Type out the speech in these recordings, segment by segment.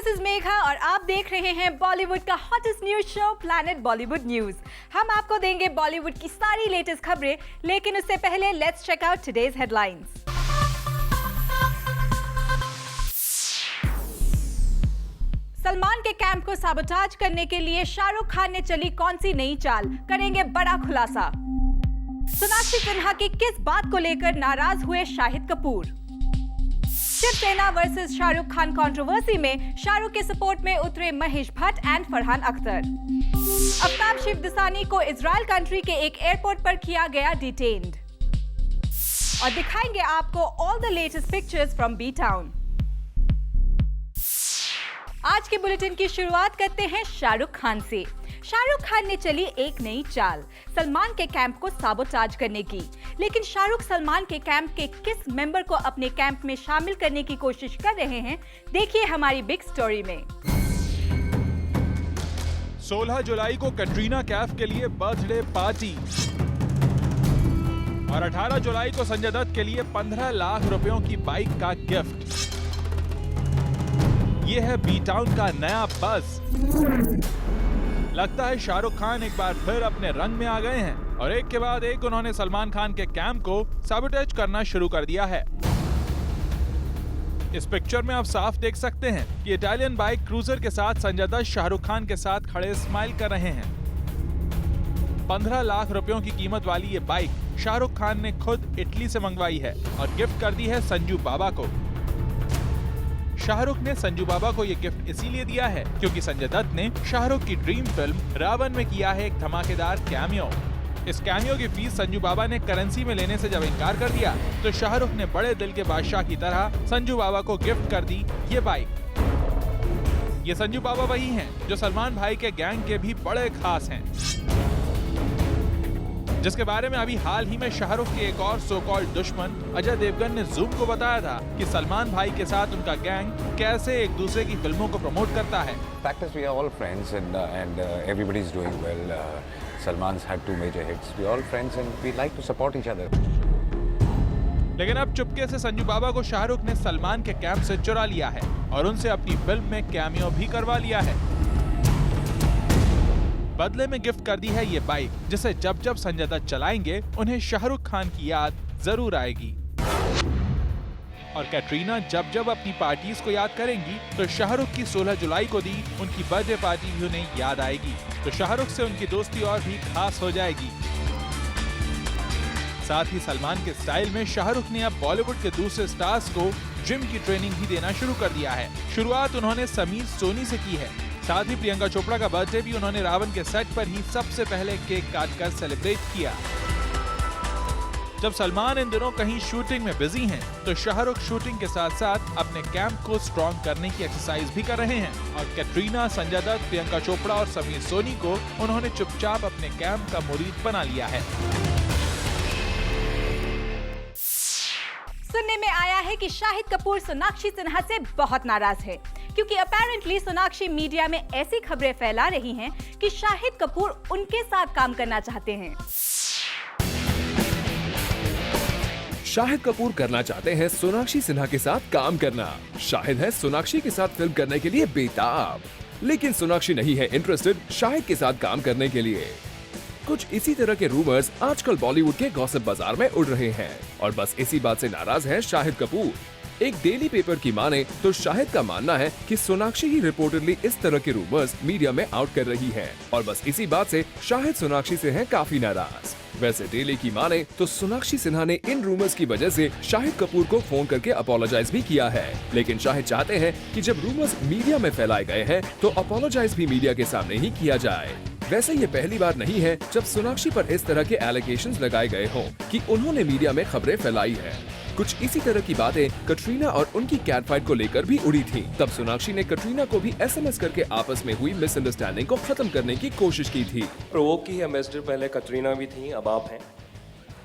This is Megha और आप देख रहे हैं बॉलीवुड का hottest news show planet Bollywood news. हम आपको देंगे बॉलीवुड की सारी लेटेस्ट खबरें, लेकिन उससे पहले let's check out today's headlines. Salman के कैंप को साबोटाज करने के लिए शाहरुख खान ने चली कौन सी नई चाल, करेंगे बड़ा खुलासा। सोनाक्षी सिन्हा की किस बात को लेकर नाराज हुए शाहिद कपूर। शिवसेना वर्सेस शाहरुख खान कंट्रोवर्सी में शाहरुख के सपोर्ट में उतरे महेश भट्ट एंड फरहान अख्तर। आफ्ताब शिवदसानी को इजराइल कंट्री के एक एयरपोर्ट पर किया गया डिटेन्ड। और दिखाएंगे आपको all the latest pictures from B town. आज के बुलेटिन की शुरुआत करते हैं शाहरुख खान से। शाहरुख खान ने चली एक नई चाल, सलमान के कैंप को साबोटाज करने की। लेकिन शाहरुख सलमान के कैंप के किस मेंबर को अपने कैंप में शामिल करने की कोशिश कर रहे हैं, देखिए हमारी बिग स्टोरी में। 16 जुलाई को कटरीना कैफ के लिए बर्थडे पार्टी और 18 जुलाई को संजय दत्त के लिए 15 लाख रुपयों की बाइक का गिफ्ट। ये है बी टाउन का नया बज़। लगता है शाहरुख खान एक बार फिर अपने रंग में आ गए हैं और एक के बाद एक उन्होंने सलमान खान के कैंप को साबोटेज करना शुरू कर दिया है। इस पिक्चर में आप साफ देख सकते हैं कि इटालियन बाइक क्रूजर के साथ संजय दत्त शाहरुख खान के साथ खड़े स्माइल कर रहे हैं। 15 लाख रुपयों की कीमत वाली ये बाइक शाहरुख खान ने खुद इटली से मंगवाई है और गिफ्ट कर दी है संजू बाबा को। शाहरुख ने संजू बाबा को ये गिफ्ट इसीलिए दिया है क्योंकि संजय दत्त ने शाहरुख की ड्रीम फिल्म रावण में किया है एक धमाकेदार कैमियो। इस कैमियो की फीस संजू बाबा ने करेंसी में लेने से जब इनकार कर दिया तो शाहरुख ने बड़े दिल के बादशाह की तरह संजू बाबा को गिफ्ट कर दी ये बाइक। ये संजू बाबा वही हैं जो सलमान भाई के गैंग के भी बड़े खास हैं, जिसके बारे में अभी हाल ही में शाहरुख के एक और सो कॉल्ड दुश्मन अजय देवगन ने जूम को बताया था कि सलमान भाई के साथ उनका गैंग कैसे एक दूसरे की फिल्मों को प्रमोट करता है। Fact is, we are all friends and everybody is doing well. Salman's had 2 major hits. We are all friends and we like to support each other. लेकिन अब चुपके से संजू बाबा को शाहरुख ने सलमान के कैंप से चुरा लिया है और उनसे अपनी फिल्म में कैमियो भी करवा लिया है। बदले में गिफ्ट कर दी है ये बाइक, जिसे जब जब संजय दत्त चलाएंगे उन्हें शाहरुख खान की याद जरूर आएगी। और कैटरीना जब जब अपनी पार्टीज को याद करेंगी तो शाहरुख की 16 जुलाई को दी उनकी बर्थडे पार्टी भी उन्हें याद आएगी, तो शाहरुख से उनकी दोस्ती और भी खास हो जाएगी। साथ ही सलमान के स्टाइल में शाहरुख ने अब बॉलीवुड के दूसरे स्टार्स को जिम की ट्रेनिंग भी देना शुरू कर दिया है। शुरुआत उन्होंने समीर सोनी से की है। साथ ही प्रियंका चोपड़ा का बर्थडे भी उन्होंने रावण के सेट पर ही सबसे पहले केक काटकर सेलिब्रेट किया। जब सलमान इन दिनों कहीं शूटिंग में बिजी हैं, तो शाहरुख शूटिंग के साथ साथ अपने कैंप को स्ट्रॉन्ग करने की एक्सरसाइज भी कर रहे हैं। और कैटरीना, संजय दत्त, प्रियंका चोपड़ा और समीर सोनी को उन्होंने चुपचाप अपने कैंप का मुरीद बना लिया है। सुनने में आया है कि शाहिद कपूर सोनाक्षी सिन्हा से बहुत नाराज है, क्योंकि अपेरेंटली सोनाक्षी मीडिया में ऐसी खबरें फैला रही हैं कि शाहिद कपूर उनके साथ काम करना चाहते हैं। शाहिद कपूर करना चाहते हैं सोनाक्षी सिन्हा के साथ काम करना। शाहिद है सोनाक्षी के साथ फिल्म करने के लिए बेताब, लेकिन सोनाक्षी नहीं है इंटरेस्टेड शाहिद के साथ काम करने के लिए। कुछ इसी तरह के रूमर्स आजकल बॉलीवुड के गॉसिप बाजार में उड़ रहे हैं और बस इसी बात से नाराज है शाहिद कपूर। एक डेली पेपर की माने तो शाहिद का मानना है कि सोनाक्षी ही रिपोर्टेडली इस तरह के रूमर्स मीडिया में आउट कर रही है और बस इसी बात से शाहिद सोनाक्षी से हैं काफी नाराज। वैसे डेली की माने तो सोनाक्षी सिन्हा ने इन रूमर्स की वजह से शाहिद कपूर को फोन करके अपोलोजाइज भी किया है, लेकिन शाहिद चाहते हैं कि जब रूमर्स मीडिया में फैलाए गए हैं तो अपोलोजाइज भी मीडिया के सामने ही किया जाए। वैसे ये पहली बार नहीं है जब सोनाक्षी पर इस तरह के एलिगेशंस लगाए गए हों कि उन्होंने मीडिया में खबरें फैलाई है। कुछ इसी तरह की बातें कटरीना और उनकी कैट फाइट को लेकर भी उड़ी थी। तब सोनाक्षी ने कटरीना को भी SMS करके आपस में हुई मिसअंडरस्टैंडिंग को खत्म करने की कोशिश की थी। प्रोवोक की एम्बेसडर पहले कटरीना भी थी, अब आप हैं।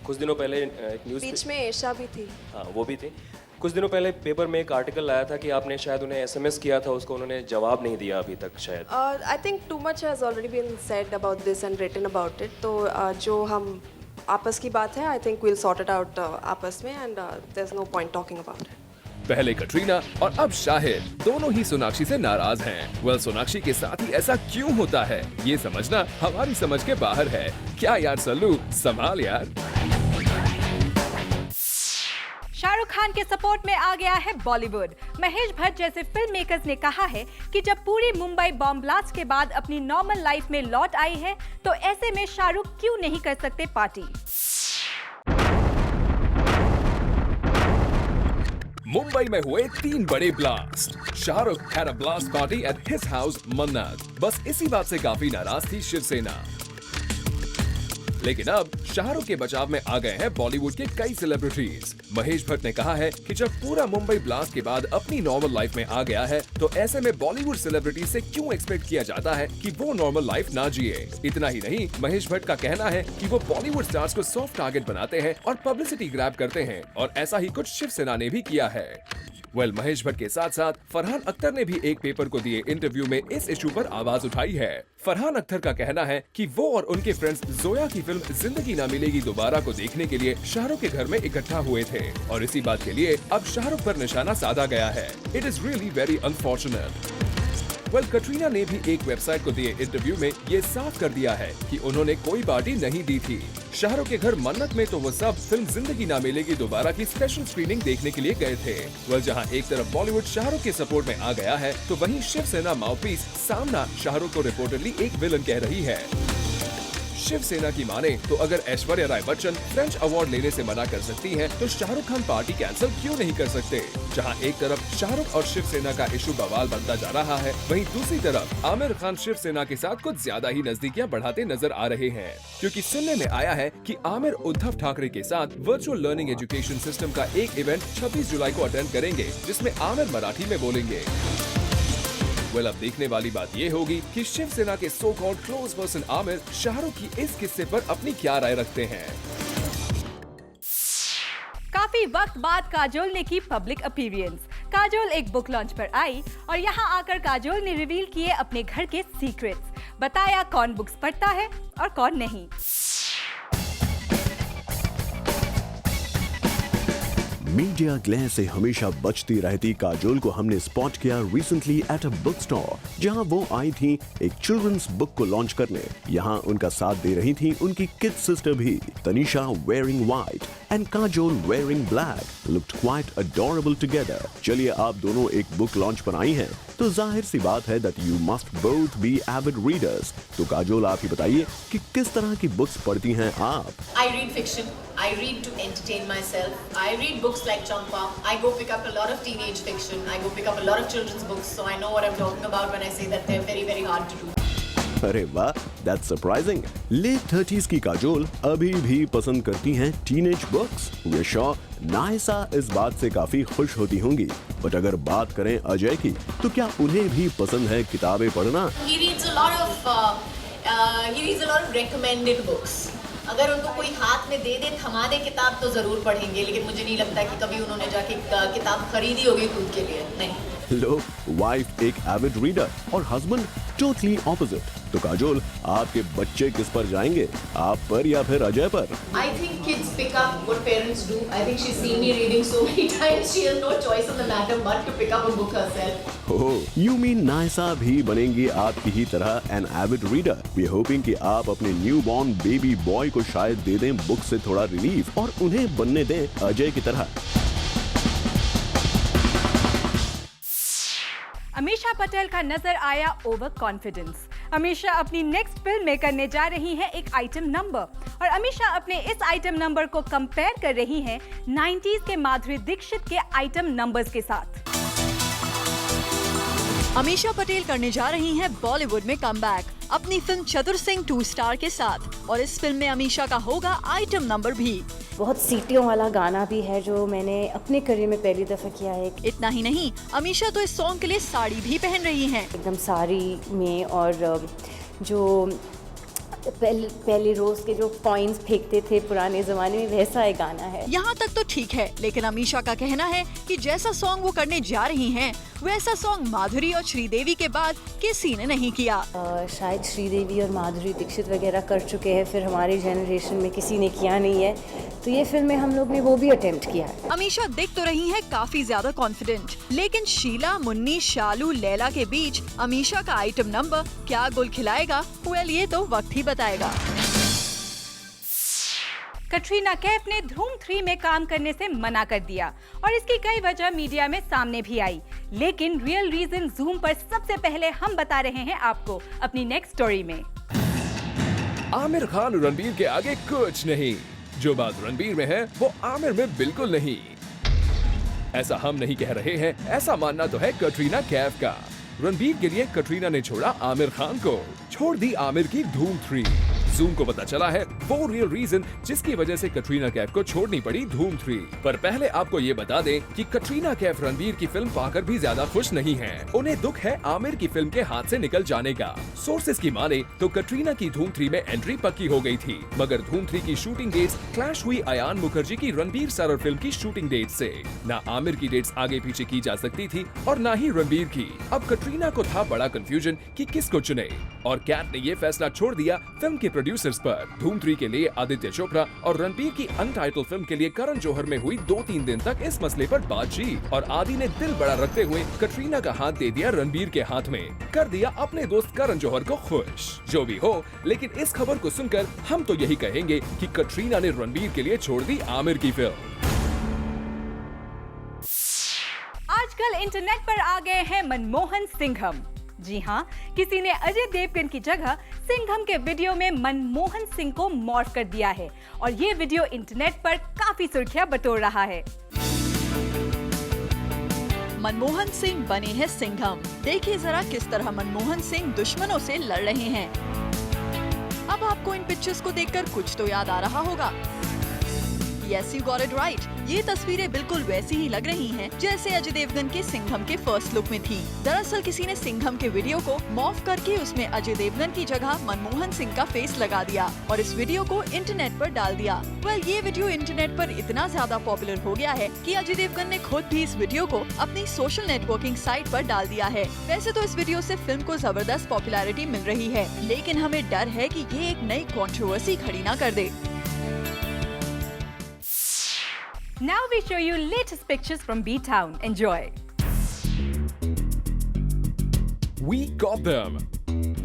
कुछ दिनों पहले न्यूज़ बीच में एशा भी थी। हाँ, वो भी थी। कुछ दिनों पहले पेपर में एक आर्टिकल आया था कि आपने शायद उन्हें SMS किया था, उसको उन्होंने जवाब नहीं दिया अभी तक शायद। I think too much has already been said about this and written about it. तो जो हम आपस की बात है, I think we'll sort it out आपस में and there is no point talking about it. पहले कटरीना और अब शाहिद दोनों ही सोनाक्षी से नाराज हैं। वेल, सोनाक्षी के साथ ही ऐसा क्यों होता है, ये समझना हमारी समझ के बाहर है। क्या यार सल्लू, संभाल यार। शाहरुख खान के सपोर्ट में आ गया है बॉलीवुड। महेश भट्ट जैसे फिल्म मेकर्स ने कहा है कि जब पूरी मुंबई बॉम्ब ब्लास्ट के बाद अपनी नॉर्मल लाइफ में लौट आई है, तो ऐसे में शाहरुख क्यों नहीं कर सकते पार्टी। मुंबई में हुए 3 बड़े blast. Shahrukh had a blast party at his house मन्नत। बस इसी बात से काफी नाराज थी शिवसेना। लेकिन अब शाहरुख के बचाव में आ गए हैं बॉलीवुड के कई सेलिब्रिटीज। महेश भट्ट ने कहा है कि जब पूरा मुंबई ब्लास्ट के बाद अपनी नॉर्मल लाइफ में आ गया है, तो ऐसे में बॉलीवुड सेलिब्रिटी से क्यों एक्सपेक्ट किया जाता है कि वो नॉर्मल लाइफ ना जिए। इतना ही नहीं, महेश भट्ट का कहना है कि वो बॉलीवुड स्टार्स को सॉफ्ट टारगेट बनाते हैं और पब्लिसिटी ग्रैब करते हैं, और ऐसा ही कुछ शिवसेना ने भी किया है। वेल, महेश भट्ट के साथ साथ फरहान अख्तर ने भी एक पेपर को दिए इंटरव्यू में इस इशू पर आवाज उठाई है। फरहान अख्तर का कहना है कि वो और उनके फ्रेंड्स जोया की फिल्म जिंदगी ना मिलेगी दोबारा को देखने के लिए शाहरुख के घर में इकट्ठा हुए थे, और इसी बात के लिए अब शाहरुख पर निशाना साधा गया है। It is really very unfortunate. Well, Katrina ने भी एक वेबसाइट को दिए इंटरव्यू में ये साफ कर दिया है कि उन्होंने कोई पार्टी नहीं दी थी। शाहरुख के घर मन्नत में तो वो सब फिल्म जिंदगी ना मिलेगी दोबारा की स्पेशल स्क्रीनिंग देखने के लिए गए थे। वेल, जहां एक तरफ बॉलीवुड शाहरुख के सपोर्ट में आ गया है, तो वहीं शिवसेना माउथपीस सामना शाहरुख को रिपोर्टडली एक विलन कह रही है। शिवसेना की माने तो अगर ऐश्वर्या राय बच्चन फ्रेंच अवार्ड लेने से मना कर सकती हैं, तो शाहरुख खान पार्टी कैंसिल क्यों नहीं कर सकते। जहां एक तरफ शाहरुख और शिवसेना का इशू बवाल बनता जा रहा है, वहीं दूसरी तरफ आमिर खान शिवसेना के साथ कुछ ज्यादा ही नजदीकियां बढ़ाते नजर आ रहे हैं, क्योंकि सुनने में आया है कि आमिर उद्धव ठाकरे के साथ वर्चुअल लर्निंग एजुकेशन सिस्टम का एक इवेंट 26 जुलाई को अटेंड करेंगे, जिसमें आमिर मराठी में बोलेंगे। वेल, अब देखने वाली बात ये होगी कि शिवसेना के so called close person Aamir Shahrukh की इस किस्से पर अपनी क्या राय रखते हैं। काफी वक्त बाद काजोल ने की पब्लिक अपीयरेंस। काजोल एक बुक लॉन्च पर आई और यहाँ आकर काजोल ने रिवील किए अपने घर के सीक्रेट्स। बताया कौन बुक्स पढ़ता है और कौन नहीं। मीडिया ग्लेयर से हमेशा बचती रहती काजोल को हमने स्पॉट किया recently at a book store, जहां वो आई थी एक चिल्ड्रंस बुक को लॉन्च करने। यहां उनका साथ दे रही थी उनकी किड सिस्टर भी। Tanisha wearing white and Kajol wearing black looked quite adorable together. चलिए, आप दोनों एक बुक लॉन्च पर आई हैं, तो जाहिर सी बात है that you must both be avid readers. तो काजोल, आप ही बताइए कि किस तरह की बुक्स पढ़ती हैं आप। I read fiction. I read to entertain myself. I read books like Champa. I go pick up a lot of teenage fiction. I go pick up a lot of children's books. So I know what I'm talking about when I say that they're very, very hard to do. अरे वाह, that's surprising. Late 30s की काजोल अभी भी पसंद करती हैं teenage books. वे sure Naysa इस बात से काफी खुश होती होंगी। बट अगर बात करें अजय की, तो क्या उन्हें भी पसंद है किताबें पढ़ना? He reads a lot of recommended books. अगर उनको कोई हाथ में दे दे, थमा दे किताब, तो जरूर पढ़ेंगे, लेकिन मुझे नहीं लगता कि कभी उन्होंने जाके किताब खरीदी होगी खुद के लिए। नहीं। लो, वाइफ एक एविड रीडर और हस्बैंड टोटली ऑपोजिट। तो काजोल, आपके बच्चे किस पर जाएंगे, आप पर या फिर अजय पर? I think kids pick up what parents do. I think she's seen me reading so many times. She has no choice on the matter but to pick up a book herself. Oh, you mean Naysa भी बनेंगी आपकी ही तरह an avid reader? We hoping कि आप अपने new born baby boy को शायद दे दें बुक से थोड़ा रिलीफ और उन्हें बनने दें अजय की तरह। अमीषा पटेल का नजर आया ओवर कॉन्फिडेंस। अमीषा अपनी नेक्स्ट फिल्म में करने जा रही हैं एक आइटम नंबर, और अमीषा अपने इस आइटम नंबर को कंपेयर कर रही हैं 90s के माधुरी दीक्षित के आइटम नंबर्स के साथ। अमीषा पटेल करने जा रही हैं बॉलीवुड में कमबैक अपनी फिल्म चतुर सिंह 2 स्टार के साथ, और इस फिल्म में अमीषा का होगा आइटम नंबर भी। बहुत सीटियों वाला गाना भी है जो मैंने अपने करियर में पहली दफा किया है। इतना ही नहीं, अमीषा तो इस सॉन्ग के लिए साड़ी भी पहन रही हैं। एकदम साड़ी में, और जो पहले रोज के जो कॉइन्स फेंकते थे पुराने जमाने में, वैसा एक गाना है। यहाँ तक तो ठीक है, लेकिन अमीषा का कहना है कि जैसा सॉन्ग वो करने जा रही हैं, वैसा सॉन्ग माधुरी और श्रीदेवी के बाद किसी ने नहीं किया। शायद श्रीदेवी और माधुरी दीक्षित वगैरह कर चुके हैं, फिर हमारी जनरेशन में किसी ने किया नहीं है, तो ये फिल्म में हम लोग ने वो भी अटेम्प्ट किया है। अमीषा दिख तो रही है काफी ज्यादा कॉन्फिडेंट, लेकिन शीला, मुन्नी, शालू, लैला के बीच अमीषा का आइटम नंबर क्या गुल खिलाएगा, वेल ये तो वक्त ही बताएगा। कटरीना कैफ ने धूम 3 में काम करने से मना कर दिया और इसकी कई वजह मीडिया में सामने भी आई, लेकिन रियल रीजन जूम पर सबसे पहले हम बता रहे हैं आपको अपनी नेक्स्ट स्टोरी में। आमिर खान और रणबीर के आगे कुछ नहीं, जो बात रणबीर में है वो आमिर में बिल्कुल नहीं। ऐसा हम नहीं कह रहे हैं, ऐसा मानना तो है कटरीना कैफ का। रणबीर के लिए कटरीना ने छोड़ा आमिर खान को, छोड़ दी आमिर की धूम 3। जूम को पता चला है वो रियल रीजन जिसकी वजह से कटरीना कैफ को छोड़नी पड़ी धूम 3। पर पहले आपको ये बता दें कि कटरीना कैफ रणबीर की फिल्म पाकर भी ज्यादा खुश नहीं है। उन्हें दुख है आमिर की फिल्म के हाथ से निकल जाने का। सोर्सेज की माने तो कटरीना की धूम 3 में एंट्री पक्की हो गई थी, मगर धूम 3 की शूटिंग डेट्स क्लैश हुई अयान मुखर्जी की रणबीर सर फिल्म की शूटिंग डेट से। न आमिर की डेट्स आगे पीछे की जा सकती थी और न ही रणबीर की। अब कटरीना को था बड़ा कंफ्यूजन कि किसको चुने, और कैट ने ये फैसला छोड़ दिया फिल्म के प्रोड्यूसर्स पर। धूम 3 के लिए आदित्य चोपड़ा और रणबीर की अनटाइटल फिल्म के लिए करण जौहर में हुई 2-3 दिन तक इस मसले पर बातचीत, और आदि ने दिल बड़ा रखते हुए कटरीना का हाथ दे दिया रणबीर के हाथ में, कर दिया अपने दोस्त करण जौहर को खुश। जो भी हो, लेकिन इस खबर को सुनकर हम तो यही कहेंगे कि कटरीना ने रणबीर के लिए छोड़ दी आमिर की फिल्म। आजकल इंटरनेट पर आ गए हैं मनमोहन सिंघम। जी हाँ, किसी ने अजय देवगन की जगह सिंघम के वीडियो में मनमोहन सिंह को मॉर्फ कर दिया है और ये वीडियो इंटरनेट पर काफी सुर्खियां बटोर रहा है। मनमोहन सिंह बने हैं सिंघम। देखिए जरा किस तरह मनमोहन सिंह दुश्मनों से लड़ रहे हैं। अब आपको इन पिक्चर्स को देखकर कुछ तो याद आ रहा होगा। Yes, you got it right. ये तस्वीरें बिल्कुल वैसी ही लग रही हैं जैसे अजय देवगन के सिंघम के फर्स्ट लुक में थी। दरअसल किसी ने सिंघम के वीडियो को मॉर्फ करके उसमें अजय देवगन की जगह मनमोहन सिंह का फेस लगा दिया और इस वीडियो को इंटरनेट पर डाल दिया। वेल, ये वीडियो इंटरनेट पर इतना ज्यादा पॉपुलर हो गया है कि अजय देवगन ने खुद भी इस वीडियो को अपनी सोशल नेटवर्किंग साइट पर डाल दिया है। वैसे तो इस वीडियो से फिल्म को जबरदस्त पॉपुलैरिटी मिल रही है, लेकिन हमें डर है कि ये एक नई कंट्रोवर्सी खड़ी न कर दे। Now we show you latest pictures from B-Town. Enjoy. We got them.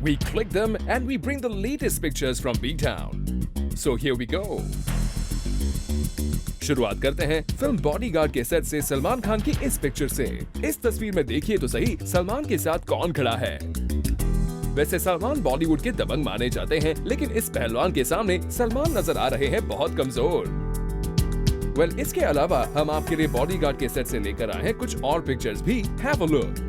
We click them and we bring the latest pictures from B-Town. So here we go. शुरुआत करते हैं फिल्म बॉडीगार्ड के सेट से सलमान खान की इस पिक्चर से। इस तस्वीर में देखिए तो सही सलमान के साथ कौन खड़ा है। वैसे सलमान बॉलीवुड के दबंग माने जाते हैं, लेकिन इस पहलवान के सामने सलमान नजर आ रहे हैं बहुत कमजोर। वेल, इसके अलावा हम आपके लिए बॉडीगार्ड के सेट से लेकर आए हैं कुछ और पिक्चर्स भी। Have a look.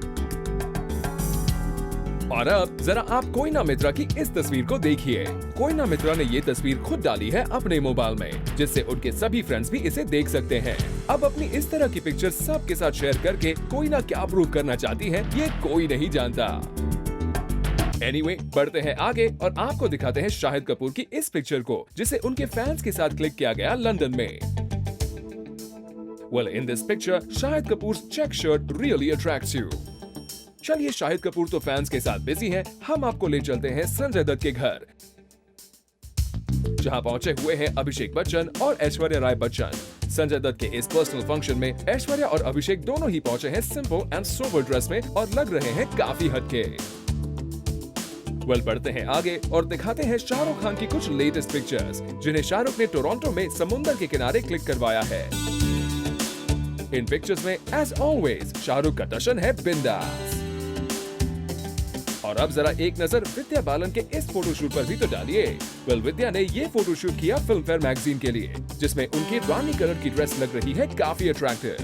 और अब जरा आप कोयना मित्रा की इस तस्वीर को देखिए। कोयना मित्रा ने ये तस्वीर खुद डाली है अपने मोबाइल में, जिससे उनके सभी फ्रेंड्स भी इसे देख सकते हैं। अब अपनी इस तरह की पिक्चर सबके साथ शेयर करके कोयना क्या प्रूव करना चाहती है, ये कोई नहीं जानता। Anyway, बढ़ते हैं आगे और आपको दिखाते हैं शाहिद कपूर की इस पिक्चर को, जिसे उनके फैंस के साथ क्लिक किया गया लंदन में। Well, in this picture, Shahid Kapoor's check shirt really attracts you. चलिए शाहिद कपूर तो फैंस के साथ बिजी हैं, हम आपको ले चलते हैं संजय दत्त के घर, जहां पहुंचे हुए हैं अभिषेक बच्चन और ऐश्वर्या राय बच्चन। संजय दत्त के इस पर्सनल फंक्शन में ऐश्वर्या और अभिषेक दोनों ही पहुंचे हैं सिंपल एंड सोबर ड्रेस में और लग रहे हैं काफी हटके। वेल, बढ़ते हैं आगे और दिखाते हैं शाहरुख खान की कुछ लेटेस्ट पिक्चर्स, जिन्हें शाहरुख ने टोरंटो में समुंदर के किनारे क्लिक करवाया है। इन पिक्चर्स में एज ऑलवेज शाहरुख का टशन है बिंदास। और अब जरा एक नजर विद्या बालन के इस फोटोशूट पर भी तो डालिए। वेल, विद्या ने ये फोटोशूट किया फिल्मफेयर मैगजीन के लिए, जिसमें उनकी रानी कलर की ड्रेस लग रही है काफी अट्रैक्टिव।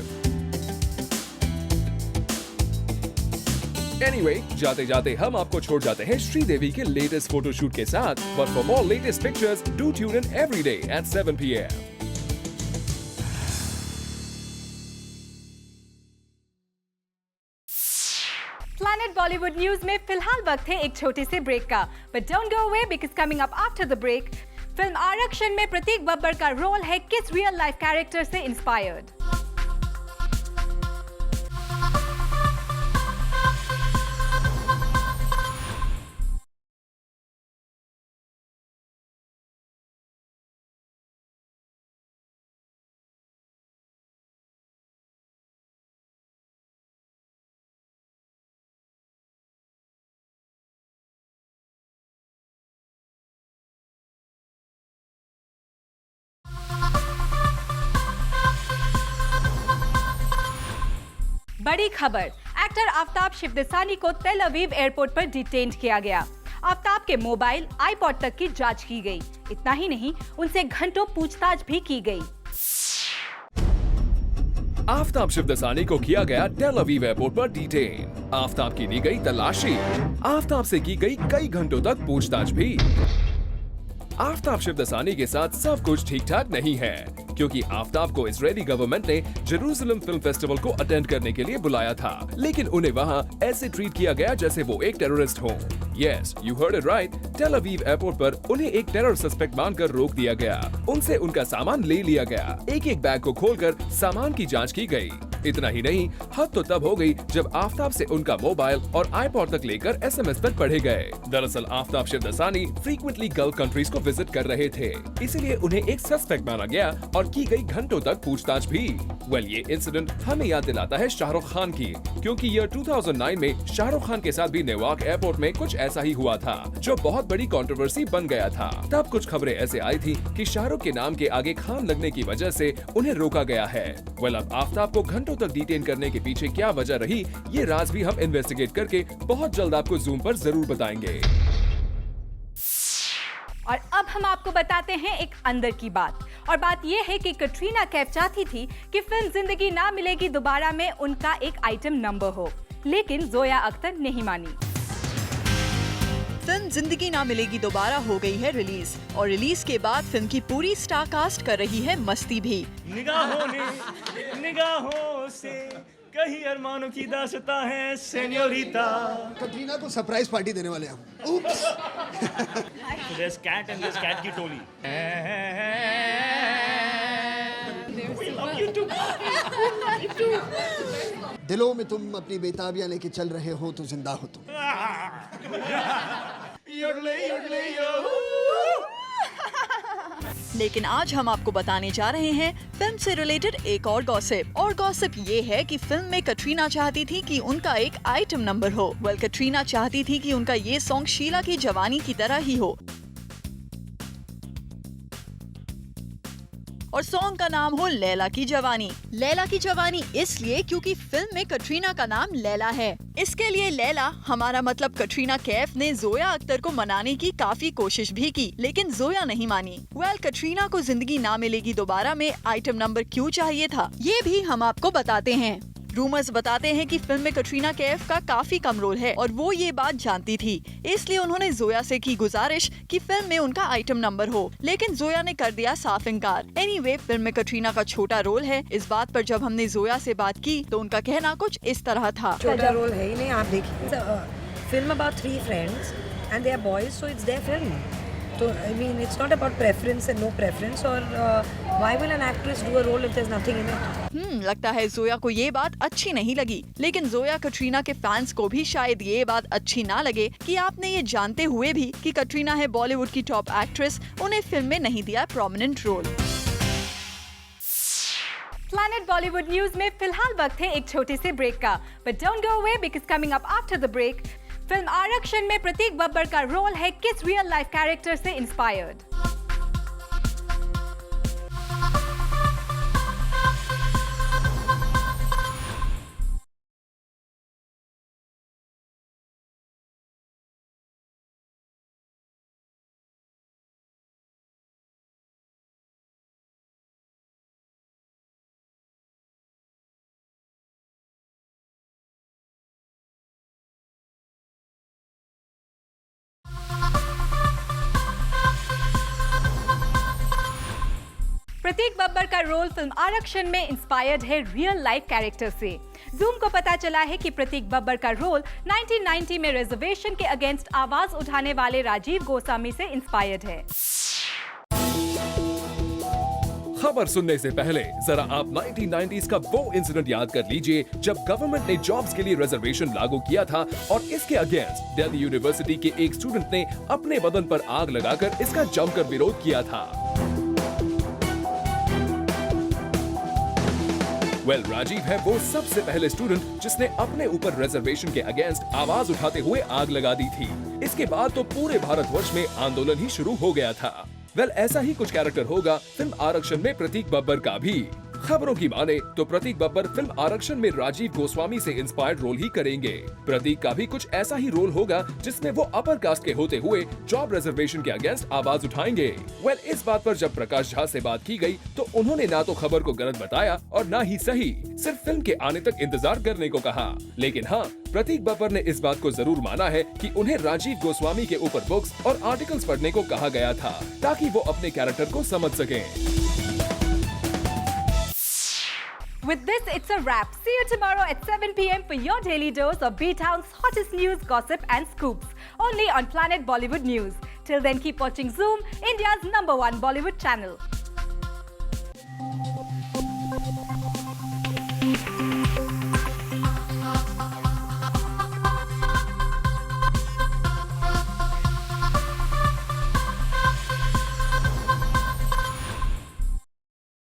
Anyway, जाते जाते हम आपको छोड़ जाते हैं श्रीदेवी के लेटेस्ट फोटोशूट के साथ। But for more latest pictures, do tune in every day at 7 p.m. Planet Bollywood News में फिलहाल वक्त है एक छोटे से ब्रेक का, but don't go away because coming up after the break, film Aarakshan में प्रतीक बब्बर का रोल है किस रियल लाइफ कैरेक्टर से इंस्पायर्ड। बड़ी खबर, एक्टर आफ्ताब शिवदसानी को तेल अवीव एयरपोर्ट पर डिटेन किया गया। आफ्ताब के मोबाइल, आईपॉड तक की जांच की गई। इतना ही नहीं, उनसे घंटों पूछताछ भी की गई। आफ्ताब शिवदसानी को किया गया टेल अवीव एयरपोर्ट पर डिटेन। आफ्ताब की ली गई तलाशी। आफ्ताब से की गई कई घंटों तक पूछताछ भी। आफ्ताब शिवदसानी के साथ सब कुछ ठीक ठाक नहीं है, क्योंकि आफ्ताब को इजरायली गवर्नमेंट ने जेरूसलम फिल्म फेस्टिवल को अटेंड करने के लिए बुलाया था, लेकिन उन्हें वहां ऐसे ट्रीट किया गया जैसे वो एक टेररिस्ट हो। Yes, you heard it right. Tel Aviv airport पर उन्हें एक टेरर सस्पेक्ट मानकर रोक दिया गया। उनसे उनका सामान ले लिया गया। एक एक बैग को खोलकर सामान की जांच की गई। इतना ही नहीं, हद तो तब हो गई जब आफ्ताब से उनका मोबाइल और आईपॉड तक लेकर एसएमएस तक पढ़े गए। दरअसल Aftab Shivdasani frequently gulf countries को विजिट कर रहे थे, इसीलिए उन्हें एक सस्पेक्ट माना गया और की गई घंटों तक पूछताछ भी। ये इंसिडेंट हमें याद दिलाता है शाहरुख खान की, क्योंकि ईयर 2009 में शाहरुख खान के साथ भी न्यूयॉर्क एयरपोर्ट में कुछ ऐसा ही हुआ था, जो बहुत बड़ी कंट्रोवर्सी बन गया था। तब कुछ खबरें ऐसे आई थी कि शाहरुख के नाम के आगे खान लगने की वजह से उन्हें रोका गया है। अब आफ्ताब को घंटों तक डिटेन करने के पीछे क्या वजह रही, ये राज भी हम इन्वेस्टिगेट करके बहुत जल्द आपको जूम पर जरूर बताएंगे। और अब हम आपको बताते हैं एक अंदर की बात, और बात यह है कि कटरीना कैफ चाहती थी कि फिल्म जिंदगी ना मिलेगी दोबारा में उनका एक आइटम नंबर हो, लेकिन जोया अख्तर नहीं मानी। फिल्म जिंदगी ना मिलेगी दोबारा हो गई है रिलीज, और रिलीज के बाद फिल्म की पूरी स्टार कास्ट कर रही है मस्ती भी। निगाहों से कहीं अरमानों की दास्तां है सेन्योरिटा। कटरीना को सरप्राइज पार्टी देने वाले हम। Oops. So there's cat and there's cat की टोली। We love you too. दिलों में तुम अपनी बेताबियां लेके चल रहे हो तो जिंदा हो तुम। लेकिन आज हम आपको बताने जा रहे हैं फिल्म से रिलेटेड एक और गॉसिप। और गॉसिप ये है कि फिल्म में कटरीना चाहती थी कि उनका एक आइटम नंबर हो। कटरीना चाहती थी कि उनका ये सॉन्ग शीला की जवानी की तरह ही हो, और सॉन्ग का नाम हो लैला की जवानी। लैला की जवानी इसलिए क्योंकि फिल्म में कटरीना का नाम लैला है। इसके लिए लैला, हमारा मतलब कटरीना कैफ, ने जोया अख्तर को मनाने की काफी कोशिश भी की, लेकिन जोया नहीं मानी। कटरीना को जिंदगी ना मिलेगी दोबारा में आइटम नंबर क्यों चाहिए था, ये भी हम आपको बताते हैं। रूमर्स बताते हैं कि फिल्म में कटरीना कैफ का काफी कम रोल है और वो ये बात जानती थी, इसलिए उन्होंने जोया से की गुजारिश कि फिल्म में उनका आइटम नंबर हो, लेकिन जोया ने कर दिया साफ इनकार। एनीवे, फिल्म में कटरीना का छोटा रोल है। इस बात पर जब हमने जोया से बात की तो उनका कहना कुछ इस तरह था। छोटा रोल है ही नहीं, आप देखिए film about 3 friends and they are boys, so it's their film. So I mean, it's not about preference and no preference, or why will an actress do a role if there's nothing in it? लगता है जोया को ये बात अच्छी नहीं लगी, लेकिन जोया कटरीना के फैंस को भी शायद ये बात अच्छी ना लगे कि आपने ये जानते हुए भी कि कटरीना है बॉलीवुड की टॉप एक्ट्रेस, उन्हें फिल्म में नहीं दिया prominent role. Planet Bollywood News में फिलहाल वक्त है एक छोटे से ब्रेक का, but don't go away because coming up after the break, film Aarakshan में प्रतीक बब्बर का रोल है किस रियल लाइफ कैरेक्टर से इंस्पायर्ड। प्रतीक बब्बर का रोल फिल्म आरक्षण में इंस्पायर्ड है रियल लाइफ कैरेक्टर से। जूम को पता चला है कि प्रतीक बब्बर का रोल 1990 में रिजर्वेशन के अगेंस्ट आवाज उठाने वाले राजीव गोस्वामी से इंस्पायर्ड है। खबर सुनने से पहले जरा आप 1990s का वो इंसिडेंट याद कर लीजिए जब गवर्नमेंट ने जॉब्स के लिए रिजर्वेशन लागू किया था और इसके अगेंस्ट दिल्ली यूनिवर्सिटी के एक स्टूडेंट ने अपने बदन पर आग लगाकर इसका जमकर विरोध किया था। राजीव है वो सबसे पहले स्टूडेंट जिसने अपने ऊपर रिजर्वेशन के अगेंस्ट आवाज उठाते हुए आग लगा दी थी। इसके बाद तो पूरे भारतवर्ष में आंदोलन ही शुरू हो गया था। ऐसा ही कुछ कैरेक्टर होगा फिल्म आरक्षण में प्रतीक बब्बर का भी। खबरों की माने तो प्रतीक बब्बर फिल्म आरक्षण में राजीव गोस्वामी से इंस्पायर्ड रोल ही करेंगे। प्रतीक का भी कुछ ऐसा ही रोल होगा जिसमें वो अपर कास्ट के होते हुए जॉब रिजर्वेशन के अगेंस्ट आवाज उठाएंगे। इस बात पर जब प्रकाश झा से बात की गई तो उन्होंने ना तो खबर को गलत बताया और ना ही सही, सिर्फ फिल्म के आने तक इंतजार करने को कहा। लेकिन हाँ, प्रतीक बब्बर ने इस बात को जरूर माना है कि उन्हें राजीव गोस्वामी के ऊपर बुक्स और आर्टिकल्स पढ़ने को कहा गया था ताकि वो अपने कैरेक्टर को समझ सकें। With this, it's a wrap. See you tomorrow at 7 p.m. for your daily dose of B-Town's hottest news, gossip and scoops. Only on Planet Bollywood News. Till then, keep watching Zoom, India's #1 Bollywood channel.